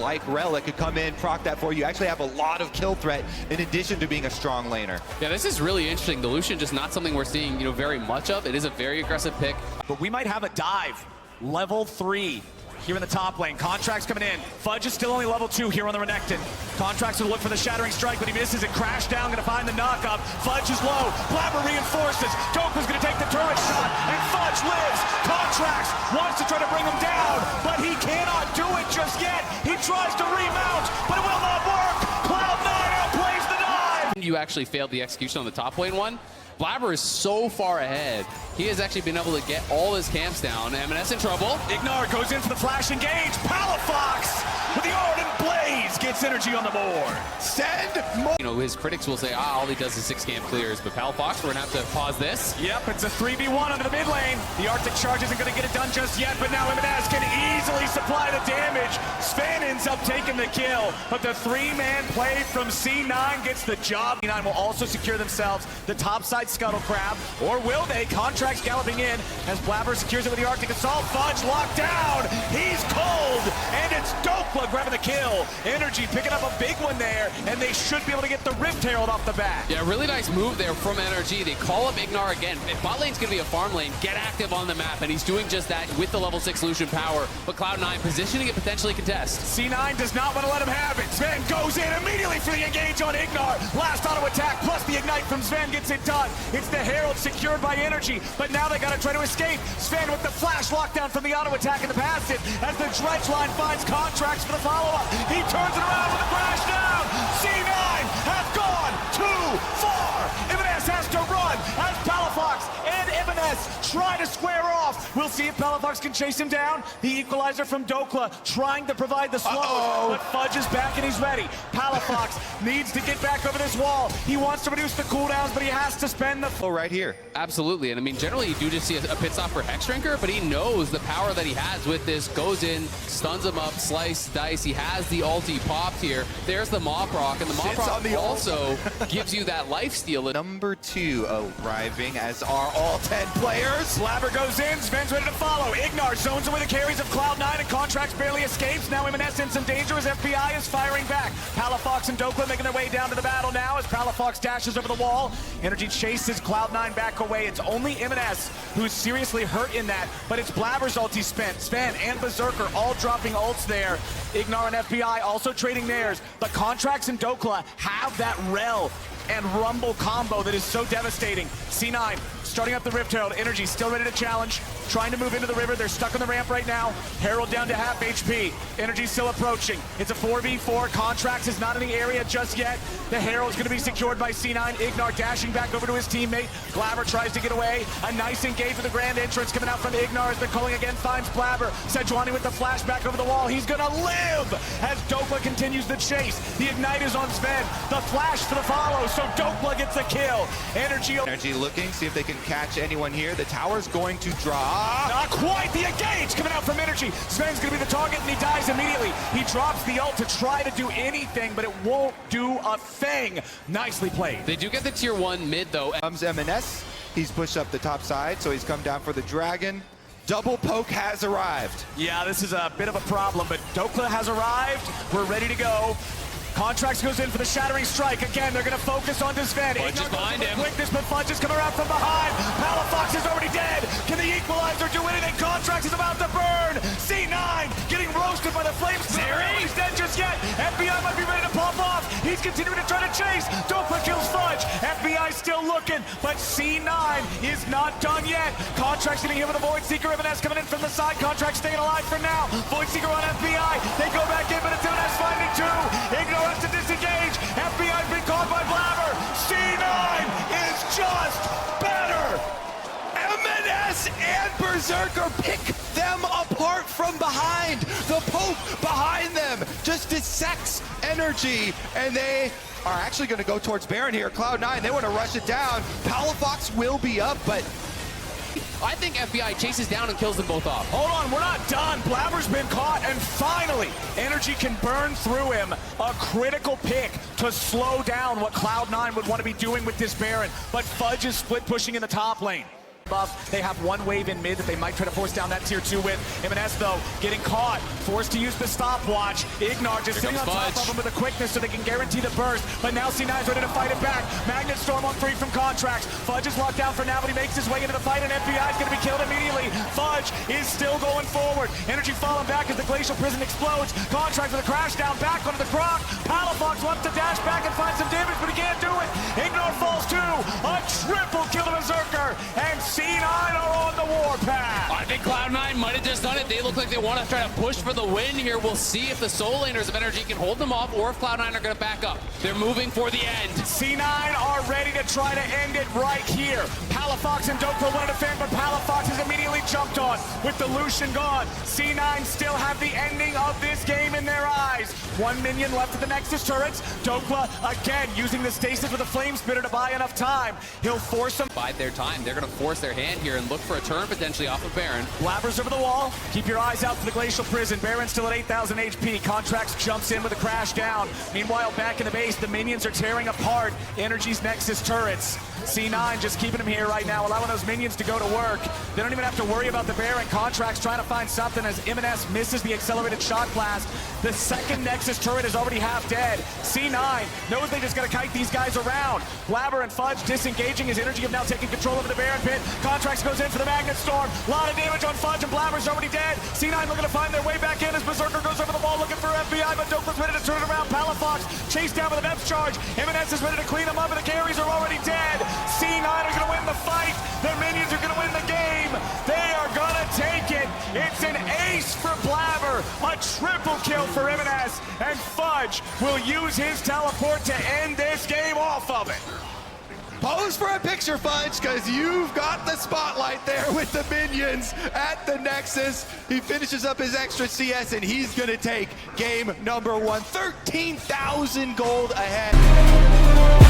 Like Relic could come in, proc that for you. Actually have a lot of kill threat in addition to being a strong laner. Yeah, this is really interesting. The Lucian just not something we're seeing, very much of. It is a very aggressive pick. But we might have a dive. Level 3 here in the top lane. Contracts coming in. Fudge is still only level 2 here on the Renekton. Contracts will look for the Shattering Strike, but he misses it. Crash down, gonna find the knock-up. Fudge is low. Blabber reinforces. Dopa's gonna take the turret shot, and Fudge lives. Contracts wants to try to bring him down, but he cannot do it just yet. He tries to remount, but it will not work. Cloud9 outplays the dive. You actually failed the execution on the top lane one. Blabber is so far ahead. He has actually been able to get all his camps down. M&S in trouble. Ignar goes in for the flash engage. Palafox with the Ardent Blaze gets energy on the board. Send more. His critics will say, all he does is 6 camp clears. But Palafox, we're gonna have to pause this. Yep, it's a 3v1 under the mid lane. The Arctic Charge isn't gonna get it done just yet, but now M&S can easily supply the damage. Sven ends up taking the kill, but the 3-man play from C9 gets the job. C9 will also secure themselves the topside Scuttle Crab, or will they? Contracts galloping in as Blabber secures it with the Arctic Assault. Fudge locked down. He's cold, and it's Dokla grabbing the kill. NRG picking up a big one there, and they should be able to get the Rift Herald off the bat. Yeah, really nice move there from NRG. They call up Ignar again. If bot lane's gonna be a farm lane, get active on the map, and he's doing just that with the level 6 Lucian power. But Cloud9 positioning it potentially contest. C9 does not want to let him have it. Sven goes in immediately for the engage on Ignar. Last auto attack plus the ignite from Sven gets it done. It's the Herald secured by NRG, but now they gotta try to escape. Sven with the flash lockdown from the auto attack in the passive as the dredge line finds Contracts for the follow-up. He turns it around with a crash down. C9 has gone too far. M&S has to run as Palafox and M&S try to square off. We'll see if Palafox can chase him down. The equalizer from Dokla trying to provide the slow, but Fudge is back and he's ready. Palafox needs to get back over this wall. He wants to reduce the cooldowns, but he has to spend the Right here. Absolutely, and I mean, generally you do just see a pit stop for Hexdrinker, but he knows the power that he has with this. Goes in, stuns him up, slice, dice. He has the ulti popped here. There's the Maw proc, and the Maw proc also gives you that lifesteal. Number 2 arriving, as are all 10 players. Blabber goes in, Sven's ready to follow. Ignar zones away the carries of Cloud9, and Contracts barely escapes. Now M&S in some danger as FBI is firing back. Palafox and Dokla making their way down to the battle now as Palafox dashes over the wall. Energy chases Cloud9 back away. It's only M&S who's seriously hurt in that, but it's Blabber's ulti spent. Sven and Berserker all dropping ults there. Ignar and FBI also trading theirs, but Contracts and Dokla have that Rel and Rumble combo that is so devastating. C9 starting up the Rift Herald. Energy still ready to challenge, trying to move into the river. They're stuck on the ramp right now. Herald down to half HP. Energy still approaching. It's a 4v4. Contracts is not in the area just yet. The Herald's going to be secured by C9. Ignar dashing back over to his teammate. Blabber tries to get away. A nice engage with the grand entrance coming out from Ignar as they're calling again. Finds Blabber. Sejuani with the flash back over the wall. He's going to live as Dokla continues the chase. The ignite is on Sven. The flash for the follow, so Dokla gets the kill. Energy looking, see if they can catch anyone here. The tower's going to drop. Not quite. The engage coming out from Energy. Sven's going to be the target, and he dies immediately. He drops the ult to try to do anything, but it won't do a thing. Nicely played. They do get the tier 1 mid, though. Comes M&S. He's pushed up the top side, so he's come down for the dragon. Double poke has arrived. Yeah, this is a bit of a problem, but Dokla has arrived. We're ready to go. Contracts goes in for the Shattering Strike. Again, they're going to focus on Sven. Fudge is behind him. Quickness, but Fudge is coming around from behind. Palafox is already dead. Can the equalizer do anything? Contracts is about to burn. C9 getting roasted by the flames. Nobody's dead just yet. FBI might be ready to pop off. He's continuing to try to chase. Dokla kills Fudge. FBI still looking, but C9 is not done yet. Contracts getting hit with a Void Seeker. M&S coming in from the side. Contracts staying alive for now. Void Seeker on FBI. They go back in, but it's M&S finding 2. Ignar has to disengage. FBI's been caught by Blabber. C9 is just better. M&S and Berserker pick them apart from behind. The poke behind them just dissects Energy, and they are actually going to go towards Baron here. Cloud9, they want to rush it down. Palafox will be up, but I think FBI chases down and kills them both off. Hold on, we're not done. Blabber's been caught, and finally, Energy can burn through him. A critical pick to slow down what Cloud9 would want to be doing with this Baron, but Fudge is split pushing in the top lane. buff. They have one wave in mid that they might try to force down that tier 2 with. M&S though, getting caught, forced to use the stopwatch. Ignar just sitting on top of him with a quickness so they can guarantee the burst. But now C9's ready to fight it back. Magnet Storm on 3 from Contracts. Fudge is locked down for now, but he makes his way into the fight, and FBI is going to be killed immediately. Fudge is still going forward. Energy falling back as the Glacial Prison explodes. Contracts with a crash down, back onto the Croc. Palafox wants to dash back and find some damage, but he can't do it. Ignar falls too. A triple kill to Berserker, and C9 are on the warpath. I think Cloud9 might have just done it. They look like they want to try to push for the win here. We'll see if the Soul Laners of NRG can hold them off or if Cloud9 are going to back up. They're moving for the end. C9 are ready to try to end it right here. Palafox and Dokla want to defend, but Palafox is immediately jumped on with the Lucian gone. C9 still have the ending of this game in their eyes. One minion left at the Nexus turrets. Dokla again using the stasis with a Flame Spitter to buy enough time. He'll force them. Bide their time. They're going to force their hand here and look for a turn potentially off of Baron. Blabbers over the wall. Keep your eyes out for the Glacial Prison. Baron's still at 8,000 HP. Contracts jumps in with a crash down. Meanwhile, back in the base, the minions are tearing apart NRG's Nexus turrets. C9 just keeping him here right now, allowing those minions to go to work. They don't even have to worry about the Baron. Contracts trying to find something as M&S misses the accelerated shot blast. The second Nexus turret is already half dead. C9 knows they just got to kite these guys around. Blabber and Fudge disengaging as Energy have now taken control over the Baron pit. Contracts goes in for the Magnet Storm. A lot of damage on Fudge, and Blabber's already dead. C9 looking to find their way back in as Berserker goes over the wall looking for FBI, but Dokla's ready to turn it around. Palafox chased down with a Veps charge. M&S is ready to clean them up, and the carries are already dead. C9 are going to win the fight. Their minions are going to win the game. They are going to take it. It's an ace for Blabber. A triple kill for M&S. And Fudge will use his teleport to end this game off of it. Pose for a picture, Fudge, because you've got the spotlight there with the minions at the Nexus. He finishes up his extra CS, and he's going to take game number 1. 13,000 gold ahead.